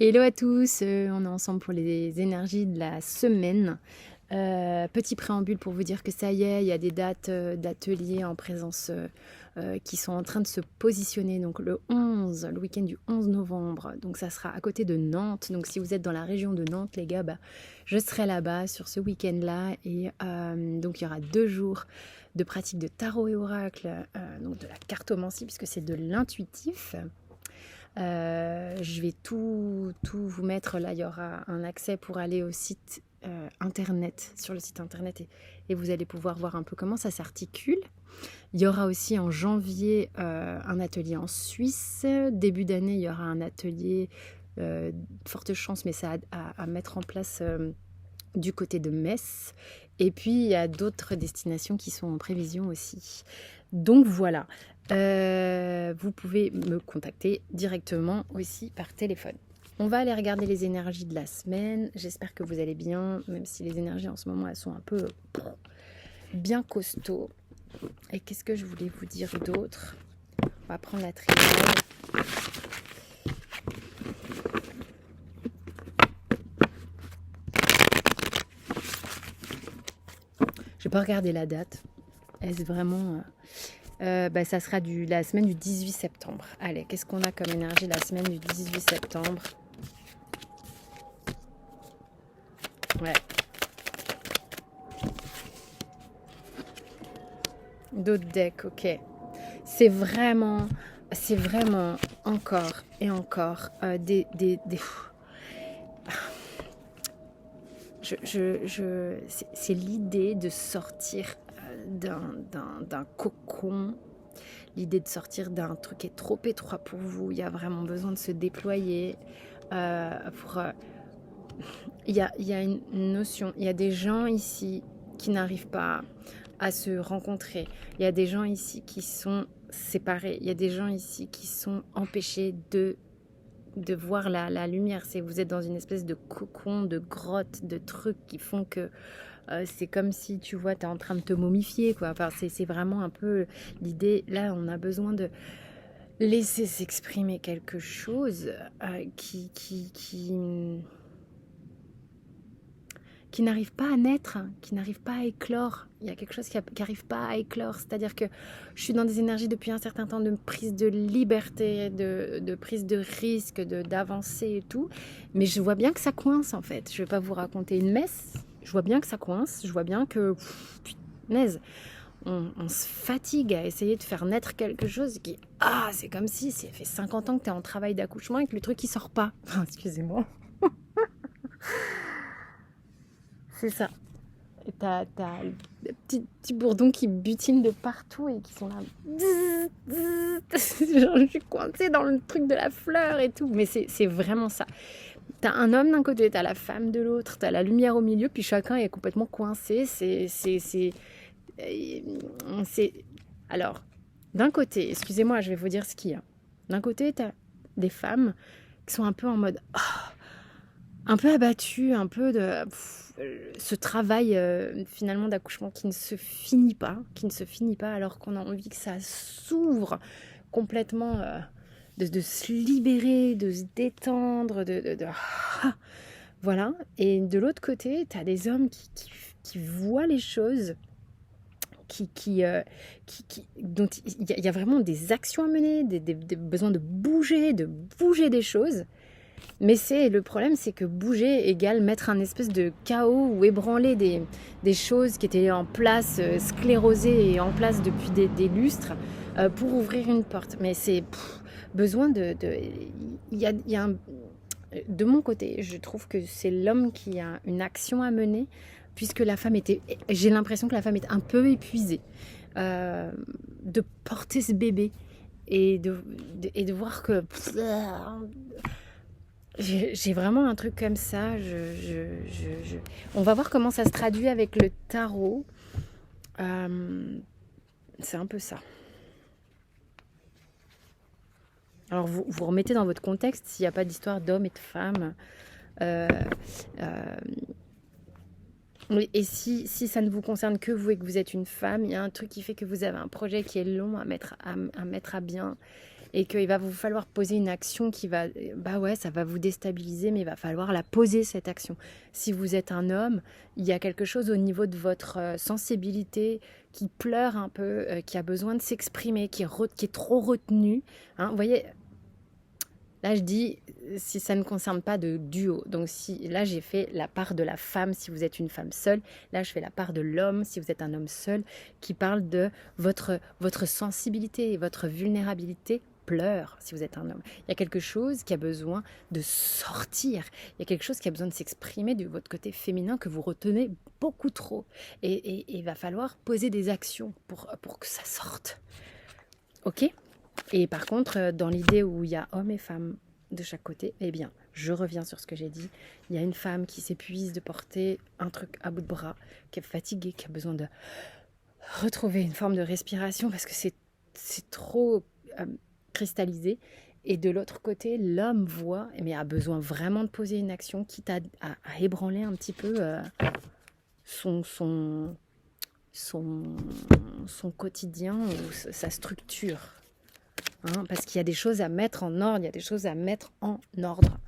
Hello à tous, on est ensemble pour les énergies de la semaine. Petit préambule pour vous dire que ça y est, il y a des dates d'ateliers en présence qui sont en train de se positionner. Donc le week-end du 11 novembre, donc ça sera à côté de Nantes. Donc si vous êtes dans la région de Nantes, les gars, je serai là-bas sur ce week-end-là. Et donc il y aura 2 jours de pratique de tarot et oracle, donc de la cartomancie puisque c'est de l'intuitif. Je vais tout vous mettre là, il y aura un accès pour aller au site internet, sur le site internet et vous allez pouvoir voir un peu comment ça s'articule. Il y aura aussi en janvier un atelier en Suisse. Début d'année, il y aura un atelier, forte chance, mais ça à mettre en place du côté de Metz. Et puis, il y a d'autres destinations qui sont en prévision aussi. Donc voilà, vous pouvez me contacter directement aussi par téléphone. On va aller regarder les énergies de la semaine. J'espère que vous allez bien, même si les énergies en ce moment, elles sont un peu bien costauds. Et qu'est-ce que je voulais vous dire d'autre? On va prendre la triade. Je n'ai pas regardé la date. Est-ce vraiment... ça sera la semaine du 18 septembre. Allez, qu'est-ce qu'on a comme énergie la semaine du 18 septembre? Ouais. D'autres decks, ok. C'est vraiment encore et encore c'est l'idée de sortir d'un cocon, l'idée de sortir d'un truc qui est trop étroit pour vous. Il y a vraiment besoin de se déployer. Il y a une notion, il y a des gens ici qui n'arrivent pas à se rencontrer. Il y a des gens ici qui sont séparés. Il y a des gens ici qui sont empêchés de voir la lumière. Vous êtes dans une espèce de cocon, de grotte, de trucs qui font que c'est comme si, tu vois, tu es en train de te momifier, quoi. Enfin, c'est vraiment un peu l'idée. Là, on a besoin de laisser s'exprimer quelque chose qui n'arrive pas à naître, qui n'arrive pas à éclore. Il y a quelque chose qui n'arrive pas à éclore. C'est-à-dire que je suis dans des énergies depuis un certain temps de prise de liberté, de prise de risque, d'avancée et tout. Mais je vois bien que ça coince, en fait. Je ne vais pas vous raconter une messe. Je vois bien que ça coince. Je vois bien que, punaise, on se fatigue à essayer de faire naître quelque chose qui... Ah, c'est comme si ça fait 50 ans que tu es en travail d'accouchement et que le truc, il sort pas. Excusez-moi. C'est ça. T'as des petits bourdons qui butinent de partout et qui sont là. Genre, je suis coincée dans le truc de la fleur et tout. Mais c'est vraiment ça. T'as un homme d'un côté, t'as la femme de l'autre, t'as la lumière au milieu, puis chacun est complètement coincé. Alors, d'un côté, excusez-moi, je vais vous dire ce qu'il y a. D'un côté, t'as des femmes qui sont un peu en mode... un peu abattue, un peu de ce travail finalement d'accouchement qui ne se finit pas, alors qu'on a envie que ça s'ouvre complètement, de se libérer, de se détendre, voilà. Et de l'autre côté, tu as des hommes qui voient les choses, dont il y a vraiment des actions à mener, des besoins de bouger des choses. Mais le problème, c'est que bouger égale mettre un espèce de chaos ou ébranler des choses qui étaient en place, sclérosées et en place depuis des lustres, pour ouvrir une porte. Mais c'est besoin de mon côté, je trouve que c'est l'homme qui a une action à mener, puisque j'ai l'impression que la femme est un peu épuisée de porter ce bébé et de voir que... J'ai vraiment un truc comme ça. On va voir comment ça se traduit avec le tarot. C'est un peu ça. Alors, vous remettez dans votre contexte s'il n'y a pas d'histoire d'hommes et de femmes. Et si ça ne vous concerne que vous et que vous êtes une femme, il y a un truc qui fait que vous avez un projet qui est long à mettre à bien. et qu'il va vous falloir poser une action qui va, bah ouais, ça va vous déstabiliser, mais il va falloir la poser, cette action. Si vous êtes un homme, il y a quelque chose au niveau de votre sensibilité qui pleure un peu, qui a besoin de s'exprimer, qui est trop retenu. Hein, vous voyez, là je dis, si ça ne concerne pas de duo, donc si là j'ai fait la part de la femme si vous êtes une femme seule, là je fais la part de l'homme si vous êtes un homme seul, qui parle de votre sensibilité et votre vulnérabilité pleure si vous êtes un homme. Il y a quelque chose qui a besoin de sortir, il y a quelque chose qui a besoin de s'exprimer de votre côté féminin que vous retenez beaucoup trop. Et il va falloir poser des actions pour que ça sorte. Ok ? Et par contre, dans l'idée où il y a hommes et femmes de chaque côté, eh bien, je reviens sur ce que j'ai dit. Il y a une femme qui s'épuise de porter un truc à bout de bras, qui est fatiguée, qui a besoin de retrouver une forme de respiration parce que c'est trop cristallisé. Et de l'autre côté, l'homme voit, mais a besoin vraiment de poser une action, quitte à ébranler un petit peu son quotidien ou sa structure. Hein, parce qu'il y a des choses à mettre en ordre, il y a des choses à mettre en ordre,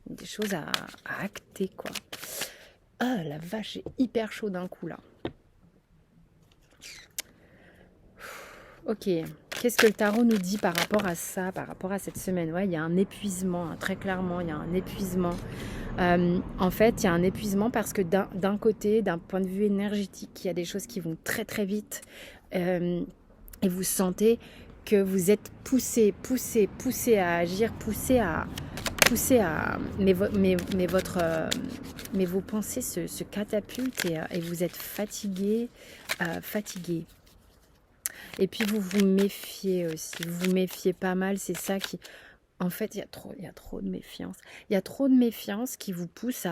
des choses à acter, quoi. Ah, la vache, j'ai hyper chaud d'un coup, là. Ok, qu'est-ce que le tarot nous dit par rapport à ça, par rapport à cette semaine? Ouais, il y a un épuisement, hein, très clairement, il y a un épuisement. En fait, il y a un épuisement parce que d'un côté, d'un point de vue énergétique, il y a des choses qui vont très très vite et vous sentez que vous êtes poussé à agir, mais vos pensées se catapultent et vous êtes fatigué. Et puis vous vous méfiez aussi, vous vous méfiez pas mal, c'est ça qui... En fait, il y a trop de méfiance. Il y a trop de méfiance qui vous pousse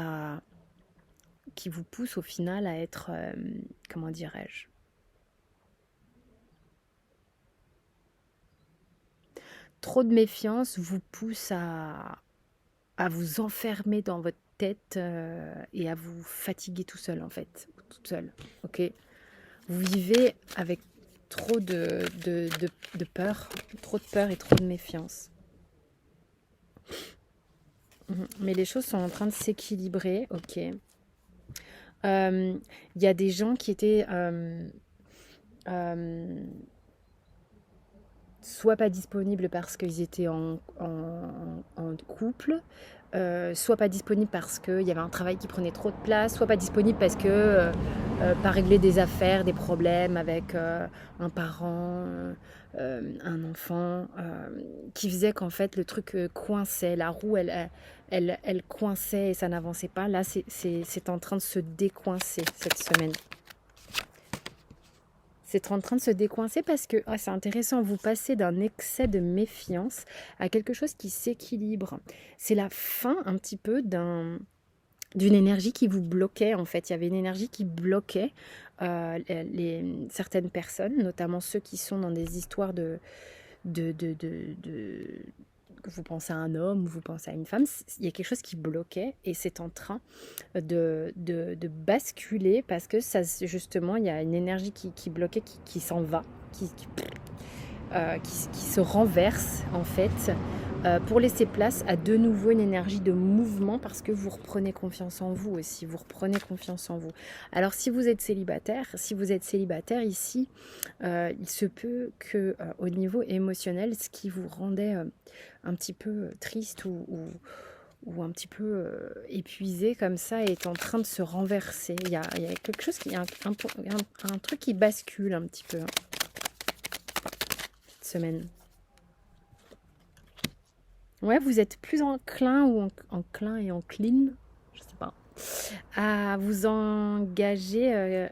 au final à être, comment dirais-je, trop de méfiance vous pousse à vous enfermer dans votre tête et à vous fatiguer tout seul en fait, toute seule, ok? Vous vivez avec trop de peur, trop de peur et trop de méfiance. Mais les choses sont en train de s'équilibrer, ok? Il y a des gens qui étaient soit pas disponibles parce qu'ils étaient en couple, soit pas disponibles parce qu'il y avait un travail qui prenait trop de place, soit pas disponibles parce que pas régler des affaires, des problèmes avec un parent, un enfant, qui faisait qu'en fait le truc coinçait, la roue elle coinçait et ça n'avançait pas. Là c'est en train de se décoincer cette semaine. C'est en train de se décoincer parce que c'est intéressant, vous passez d'un excès de méfiance à quelque chose qui s'équilibre. C'est la fin un petit peu d'une énergie qui vous bloquait en fait. Il y avait une énergie qui bloquait certaines personnes, notamment ceux qui sont dans des histoires que vous pensez à un homme ou vous pensez à une femme, il y a quelque chose qui bloquait et c'est en train de basculer parce que ça, justement, il y a une énergie qui bloquait, qui s'en va, qui se renverse en fait pour laisser place à de nouveau une énergie de mouvement parce que vous reprenez confiance en vous aussi, vous reprenez confiance en vous. Alors si vous êtes célibataire ici, il se peut que au niveau émotionnel, ce qui vous rendait un petit peu triste ou un petit peu épuisé comme ça est en train de se renverser. Il y a quelque chose, il y a un truc qui bascule un petit peu cette semaine. Ouais, vous êtes plus enclin ou enclin et encline, je sais pas, à vous engager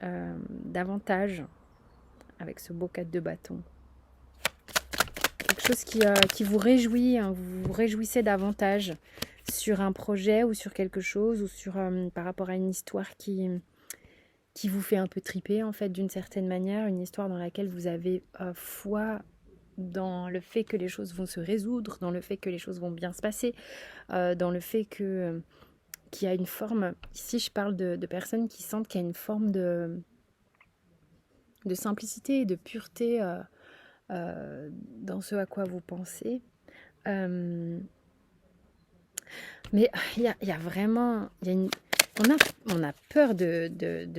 davantage avec ce beau 4 de bâton. Quelque chose qui vous réjouit, hein, vous vous réjouissez davantage sur un projet ou sur quelque chose ou sur par rapport à une histoire qui vous fait un peu triper en fait d'une certaine manière, une histoire dans laquelle vous avez foi dans le fait que les choses vont se résoudre, dans le fait que les choses vont bien se passer, dans le fait qu'il y a une forme, ici je parle de personnes qui sentent qu'il y a une forme de simplicité et de pureté dans ce à quoi vous pensez. Euh, mais il y a vraiment... on a peur de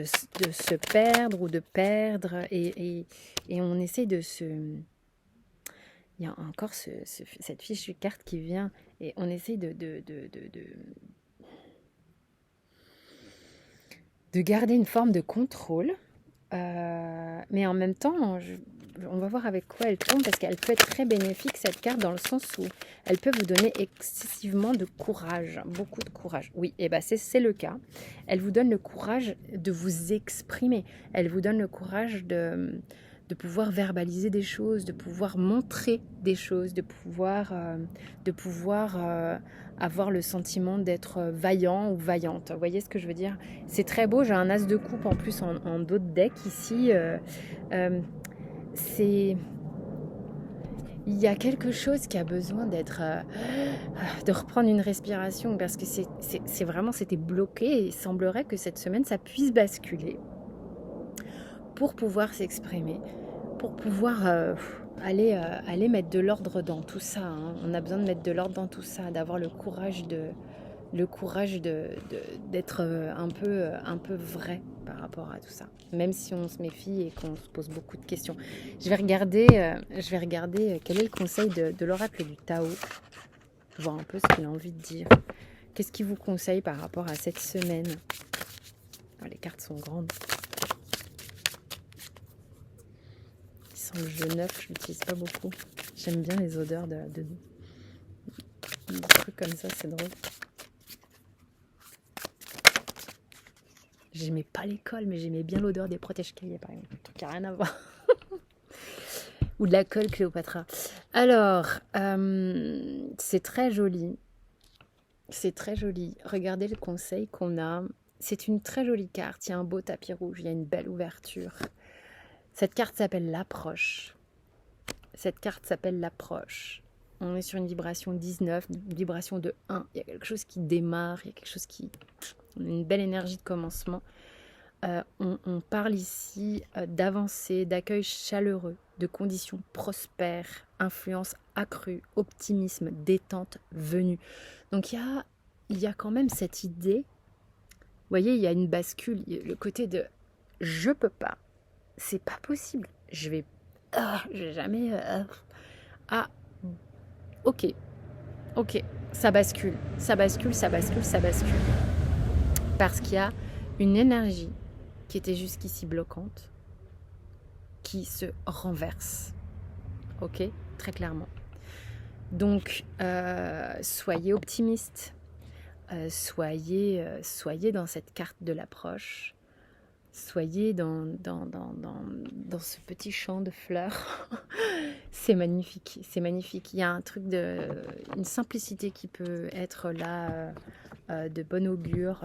se perdre ou de perdre et on essaie de se... Il y a encore cette fiche carte qui vient et on essaie de garder une forme de contrôle. Mais en même temps, on va voir avec quoi elle tombe parce qu'elle peut être très bénéfique cette carte dans le sens où elle peut vous donner excessivement de courage, beaucoup de courage. Oui, et ben c'est le cas. Elle vous donne le courage de vous exprimer. Elle vous donne le courage de pouvoir verbaliser des choses, de pouvoir montrer des choses, de pouvoir avoir le sentiment d'être vaillant ou vaillante. Vous voyez ce que je veux dire? C'est très beau, j'ai un as de coupe en plus en dos de deck ici. Il y a quelque chose qui a besoin de reprendre une respiration parce que c'est vraiment, c'était bloqué et il semblerait que cette semaine, ça puisse basculer pour pouvoir s'exprimer, pour pouvoir aller mettre de l'ordre dans tout ça. Hein. On a besoin de mettre de l'ordre dans tout ça, d'avoir le courage d'être un peu vrai par rapport à tout ça, même si on se méfie et qu'on se pose beaucoup de questions. Je vais regarder quel est le conseil de l'oracle du Tao, voir un peu ce qu'il a envie de dire. Qu'est-ce qu'il vous conseille par rapport à cette semaine? Oh, les cartes sont grandes. Ils sont le jeu neuf, je l'utilise pas beaucoup. J'aime bien les odeurs de trucs comme ça, c'est drôle. J'aimais pas l'école, mais j'aimais bien l'odeur des protège-cahiers, par exemple. Un truc qui n'a rien à voir. Ou de la colle Cléopatra. Alors, c'est très joli. C'est très joli. Regardez le conseil qu'on a. C'est une très jolie carte. Il y a un beau tapis rouge. Il y a une belle ouverture. Cette carte s'appelle l'approche. Cette carte s'appelle l'approche. On est sur une vibration 19, une vibration de 1. Il y a quelque chose qui démarre. Il y a quelque chose qui... une belle énergie de commencement. On parle ici d'avancée, d'accueil chaleureux, de conditions prospères, influence accrue, optimisme, détente venue. Donc il y a quand même cette idée, vous voyez, il y a une bascule, le côté de je peux pas, c'est pas possible, je vais jamais... ok, ça bascule. Parce qu'il y a une énergie qui était jusqu'ici bloquante, qui se renverse. Ok, très clairement. Donc, soyez optimistes. Soyez dans cette carte de l'approche. Soyez dans ce petit champ de fleurs. C'est magnifique, c'est magnifique. Il y a un truc une simplicité qui peut être là, de bon augure,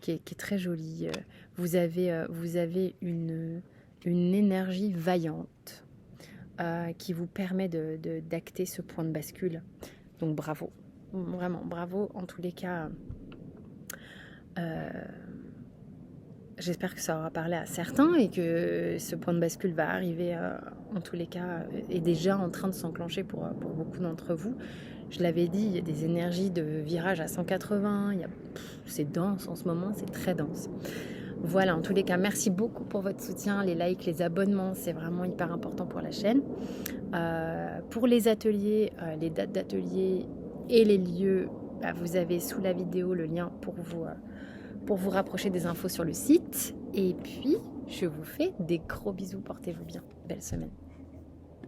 qui est très jolie. Vous avez une énergie vaillante qui vous permet d'acter ce point de bascule. Donc bravo, vraiment bravo en tous les cas. J'espère que ça aura parlé à certains et que ce point de bascule va arriver, en tous les cas, est déjà en train de s'enclencher pour beaucoup d'entre vous. Je l'avais dit, il y a des énergies de virage à 180, c'est dense en ce moment, c'est très dense. Voilà, en tous les cas, merci beaucoup pour votre soutien, les likes, les abonnements, c'est vraiment hyper important pour la chaîne. Pour les ateliers, les dates d'ateliers et les lieux, vous avez sous la vidéo le lien pour vous rapprocher des infos sur le site. Et puis, je vous fais des gros bisous, portez-vous bien. Belle semaine.